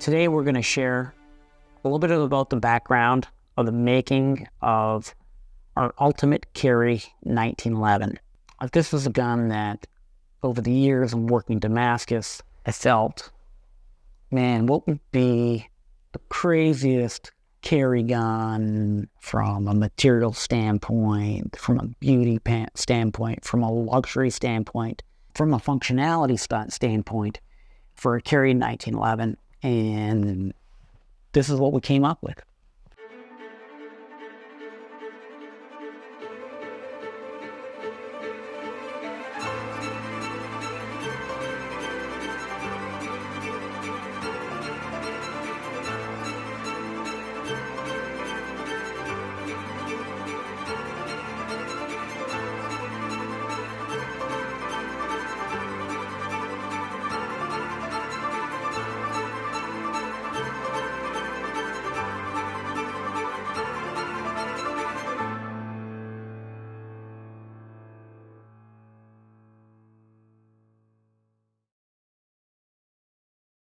Today we're going to share a little bit about the background of the making of our Ultimate Carry 1911. This was a gun that over the years of working Damascus, I felt, man, what would be the craziest carry gun from a material standpoint, from a beauty standpoint, from a luxury standpoint, from a functionality standpoint for a Carry 1911. And this is what we came up with.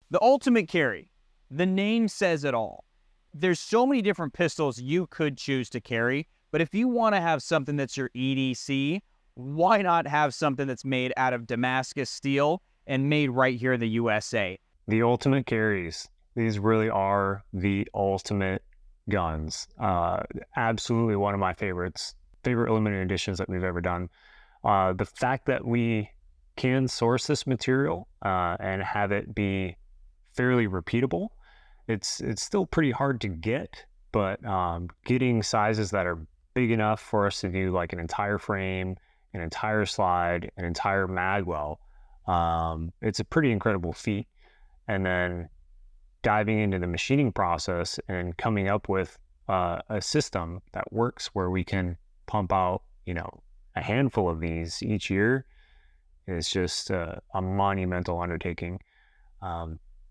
The Ultimate Carry, the name says it all. There's so many different pistols you could choose to carry, but if you want to have something that's your EDC, why not have something that's made out of Damascus steel and made right here in the USA? The Ultimate Carries, these really are the ultimate guns. Absolutely one of my favorite limited editions that we've ever done. The fact that we can source this material and have it be fairly repeatable. It's still pretty hard to get, but getting sizes that are big enough for us to do like an entire frame, an entire slide, an entire magwell, it's a pretty incredible feat. And then diving into the machining process and coming up with a system that works where we can pump out, a handful of these each year is just a monumental undertaking.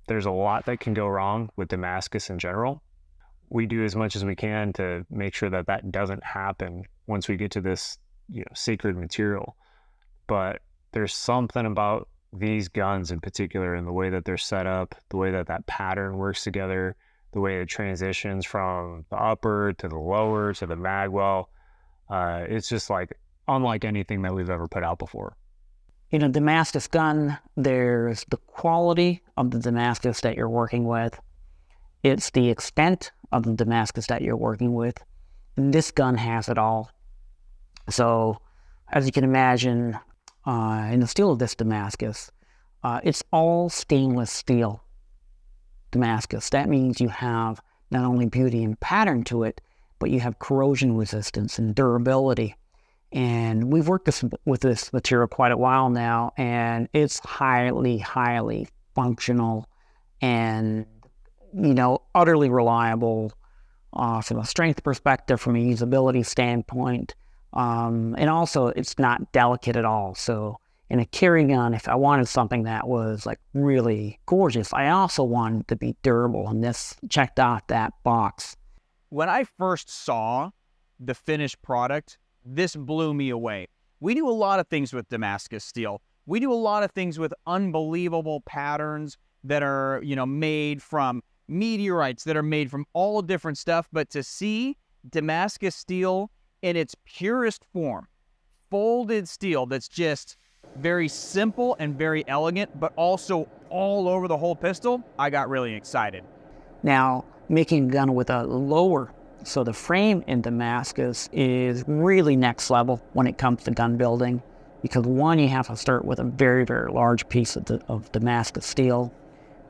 There's a lot that can go wrong with Damascus in general. We do as much as we can to make sure that that doesn't happen once we get to this, sacred material. But there's something about these guns in particular and the way that they're set up, the way that that pattern works together, the way it transitions from the upper to the lower to the magwell. It's just like unlike anything that we've ever put out before. In a Damascus gun, there's the quality of the Damascus that you're working with. It's the extent of the Damascus that you're working with. And this gun has it all. So, as you can imagine, in the steel of this Damascus, it's all stainless steel Damascus. That means you have not only beauty and pattern to it, but you have corrosion resistance and durability. And we've worked with this material quite a while now, and it's highly, highly functional and, utterly reliable from a strength perspective, from a usability standpoint. And also, it's not delicate at all. So in a carry gun, if I wanted something that was like really gorgeous, I also wanted it to be durable, and this checked off that box. When I first saw the finished product, this blew me away. We do a lot of things with Damascus steel. We do a lot of things with unbelievable patterns that are, made from meteorites, that are made from all different stuff. But to see Damascus steel in its purest form, folded steel that's just very simple and very elegant, but also all over the whole pistol, I got really excited. Now, making a gun with a lower, so the frame in Damascus is really next level when it comes to gun building, because one, you have to start with a very, very large piece of Damascus steel.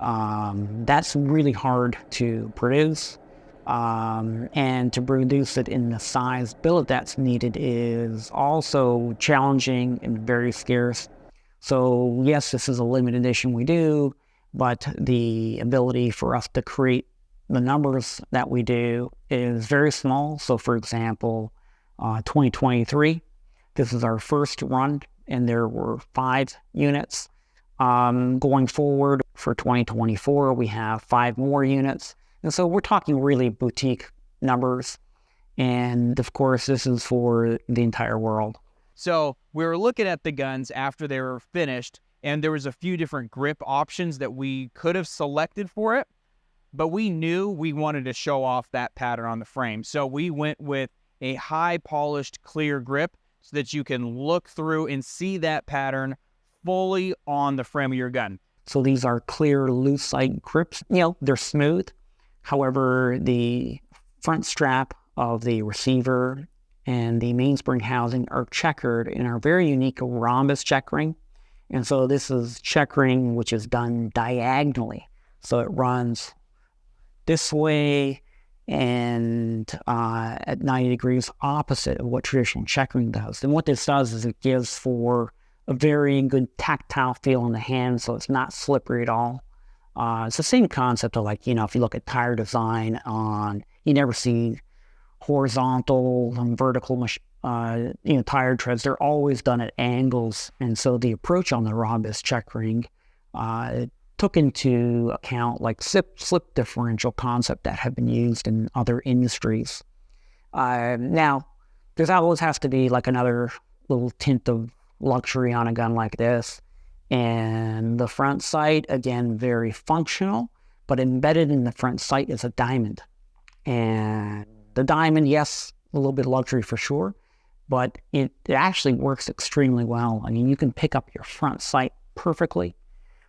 That's really hard to produce, and to produce it in the size billet that's needed is also challenging and very scarce. So yes, this is a limited edition we do, but the ability for us to create the numbers that we do is very small. So for example, 2023, this is our first run, and there were 5 units. Going forward for 2024, we have 5 more units. And so we're talking really boutique numbers. And of course, this is for the entire world. So we were looking at the guns after they were finished, and there was a few different grip options that we could have selected for it. but we knew we wanted to show off that pattern on the frame. So we went with a high polished clear grip so that you can look through and see that pattern fully on the frame of your gun. So these are clear lucite grips. You know, they're smooth. However, the front strap of the receiver and the mainspring housing are checkered and are very unique rhombus checkering. And so this is checkering which is done diagonally. So it runs this way and at 90 degrees opposite of what traditional checkering does. And what this does is it gives for a very good tactile feel in the hand, so it's not slippery at all. It's the same concept of, like, you know, if you look at tire design you never see horizontal and vertical, tire treads. They're always done at angles, and so the approach on the rhombus checkering took into account like slip differential concept that have been used in other industries. Now, there always has to be like another little tint of luxury on a gun like this. And the front sight, again, very functional, but embedded in the front sight is a diamond. And the diamond, yes, a little bit of luxury for sure, but it actually works extremely well. I mean, you can pick up your front sight perfectly.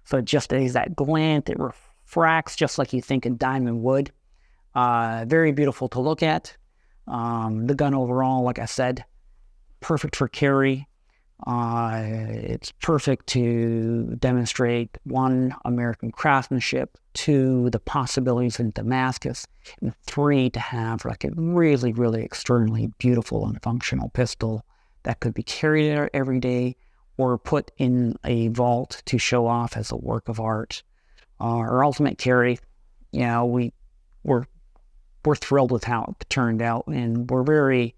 So it just is that glint, it refracts just like you think a diamond would. Very beautiful to look at. The gun overall, like I said, perfect for carry. It's perfect to demonstrate, 1, American craftsmanship, 2, the possibilities in Damascus, and 3, to have like a really, really extremely beautiful and functional pistol that could be carried every day or put in a vault to show off as a work of art. Our Ultimate Carry, you know, we're thrilled with how it turned out, and we're very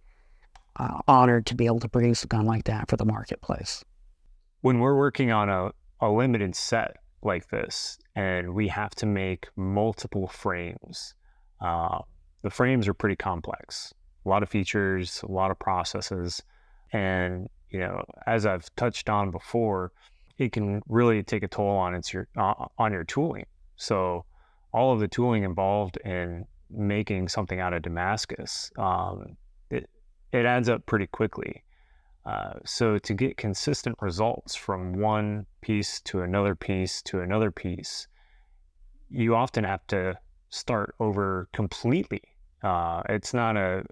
honored to be able to produce a gun like that for the marketplace. When we're working on a limited set like this, and we have to make multiple frames, the frames are pretty complex. A lot of features, a lot of processes, and you know, as I've touched on before, it can really take a toll on your tooling. So all of the tooling involved in making something out of Damascus, it adds up pretty quickly. So to get consistent results from one piece to another piece to another piece, you often have to start over completely. It's not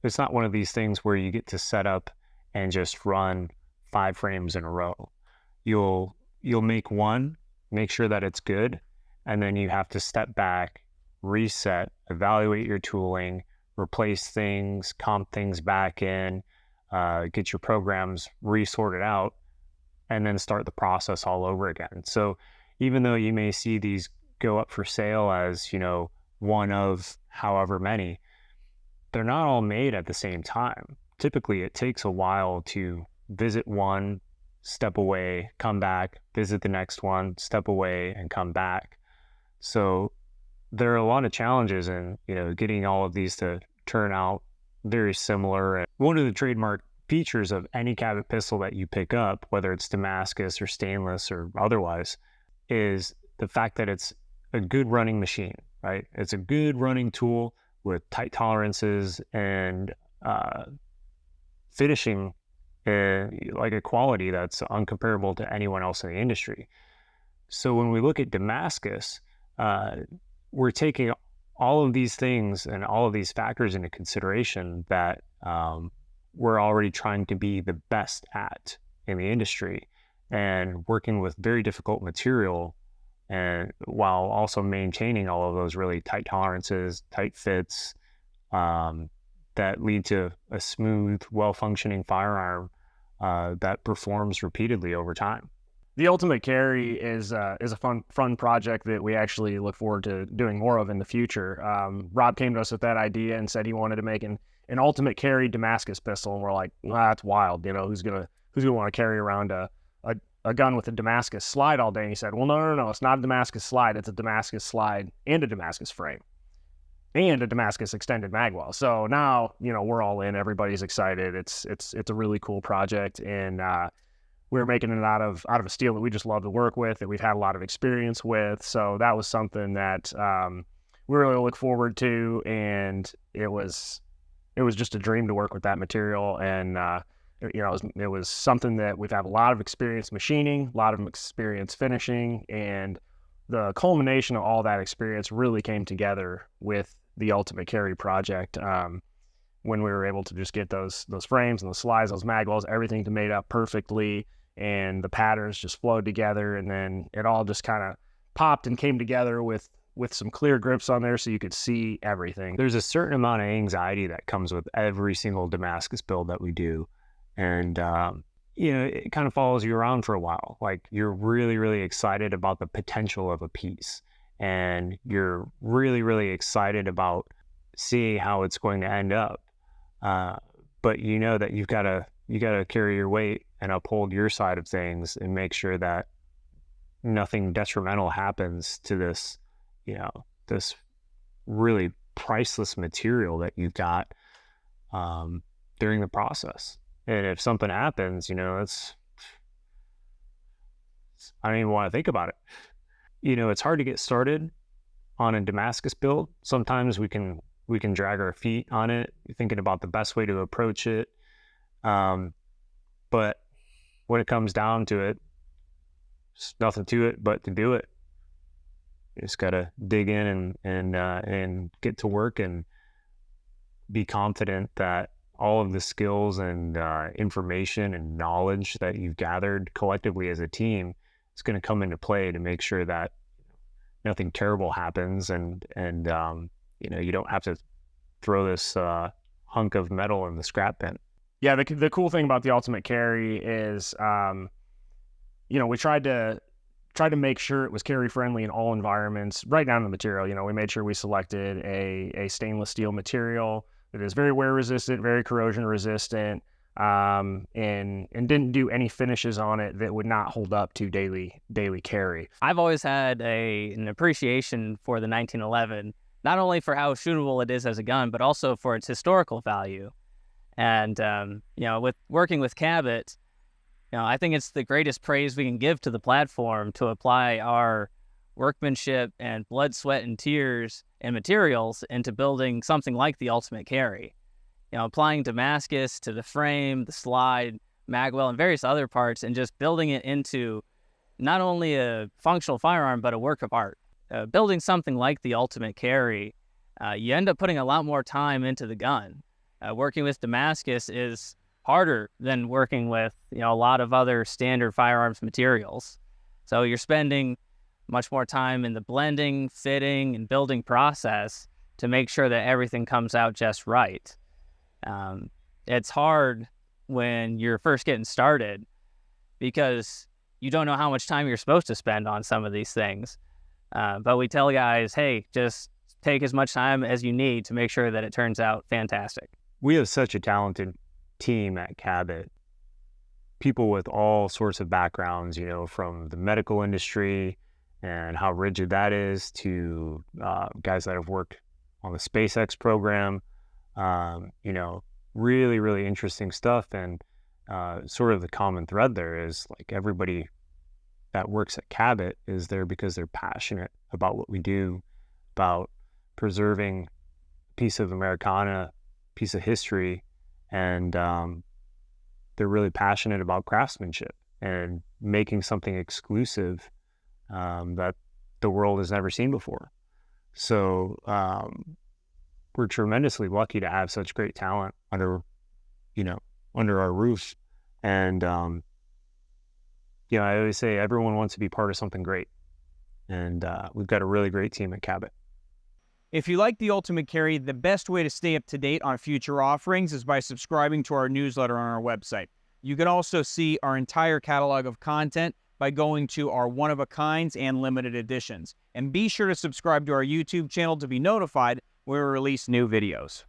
one of these things where you get to set up and just run 5 frames in a row. You'll make one, make sure that it's good, and then you have to step back, reset, evaluate your tooling, replace things, comp things back in, get your programs resorted out, and then start the process all over again. So even though you may see these go up for sale as, you know, one of however many, they're not all made at the same time. Typically, it takes a while to visit one, step away, come back, visit the next one, step away, and come back. So there are a lot of challenges in, you know, getting all of these to turn out very similar. And one of the trademark features of any Cabot pistol that you pick up, whether it's Damascus or stainless or otherwise, is the fact that it's a good running machine, right? It's a good running tool with tight tolerances and finishing like a quality that's uncomparable to anyone else in the industry. So when we look at Damascus, we're taking all of these things and all of these factors into consideration that we're already trying to be the best at in the industry, and working with very difficult material, and while also maintaining all of those really tight tolerances, tight fits, that lead to a smooth, well-functioning firearm that performs repeatedly over time. The Ultimate Carry is a fun project that we actually look forward to doing more of in the future. Rob came to us with that idea and said he wanted to make an Ultimate Carry Damascus pistol, and we're like, that's wild. You know, who's gonna want to carry around a gun with a Damascus slide all day? And he said, well, no, it's not a Damascus slide. It's a Damascus slide and a Damascus frame and a Damascus extended magwell. So now, you know, we're all in. Everybody's excited. It's a really cool project, and we're making it out of a steel that we just love to work with, that we've had a lot of experience with. So that was something that we really look forward to, and it was just a dream to work with that material. And it was something that we've had a lot of experience machining, a lot of experience finishing, and the culmination of all that experience really came together with the Ultimate Carry project, when we were able to just get those frames and the slides, those magwells, everything to made up perfectly, and the patterns just flowed together, and then it all just kind of popped and came together with some clear grips on there so you could see everything. There's a certain amount of anxiety that comes with every single Damascus build that we do. And, it kind of follows you around for a while. Like, you're really, really excited about the potential of a piece. And you're really, really excited about seeing how it's going to end up. But you know that you gotta carry your weight and uphold your side of things and make sure that nothing detrimental happens to this, this really priceless material that you've got during the process. And if something happens, I don't even want to think about it. It's hard to get started on a Damascus build. Sometimes we can drag our feet on it, thinking about the best way to approach it. But when it comes down to it, there's nothing to it but to do it. You just gotta dig in and get to work and be confident that all of the skills and information and knowledge that you've gathered collectively as a team is going to come into play to make sure that nothing terrible happens, and you don't have to throw this hunk of metal in the scrap bin. Yeah, the cool thing about the Ultimate Carry is, we tried to make sure it was carry friendly in all environments, right down to the material. We made sure we selected a stainless steel material that is very wear resistant, very corrosion resistant, and didn't do any finishes on it that would not hold up to daily carry. I've always had an appreciation for the 1911, not only for how shootable it is as a gun, but also for its historical value. And with working with Cabot, I think it's the greatest praise we can give to the platform to apply our workmanship and blood, sweat, and tears and materials into building something like the Ultimate Carry. Applying Damascus to the frame, the slide, magwell, and various other parts, and just building it into not only a functional firearm, but a work of art. Building something like the Ultimate Carry, you end up putting a lot more time into the gun. Working with Damascus is harder than working with a lot of other standard firearms materials. So you're spending much more time in the blending, fitting, and building process to make sure that everything comes out just right. It's hard when you're first getting started because you don't know how much time you're supposed to spend on some of these things. But we tell guys, hey, just take as much time as you need to make sure that it turns out fantastic. We have such a talented team at Cabot. People with all sorts of backgrounds, from the medical industry and how rigid that is to guys that have worked on the SpaceX program, really, really interesting stuff. And sort of the common thread there is like everybody that works at Cabot is there because they're passionate about what we do, about preserving a piece of Americana, piece of history, and they're really passionate about craftsmanship and making something exclusive that the world has never seen before. So we're tremendously lucky to have such great talent under our roof. And I always say everyone wants to be part of something great, and we've got a really great team at Cabot. If you like the Ultimate Carry, the best way to stay up to date on future offerings is by subscribing to our newsletter on our website. You can also see our entire catalog of content by going to our one-of-a-kinds and limited editions. And be sure to subscribe to our YouTube channel to be notified when we release new videos.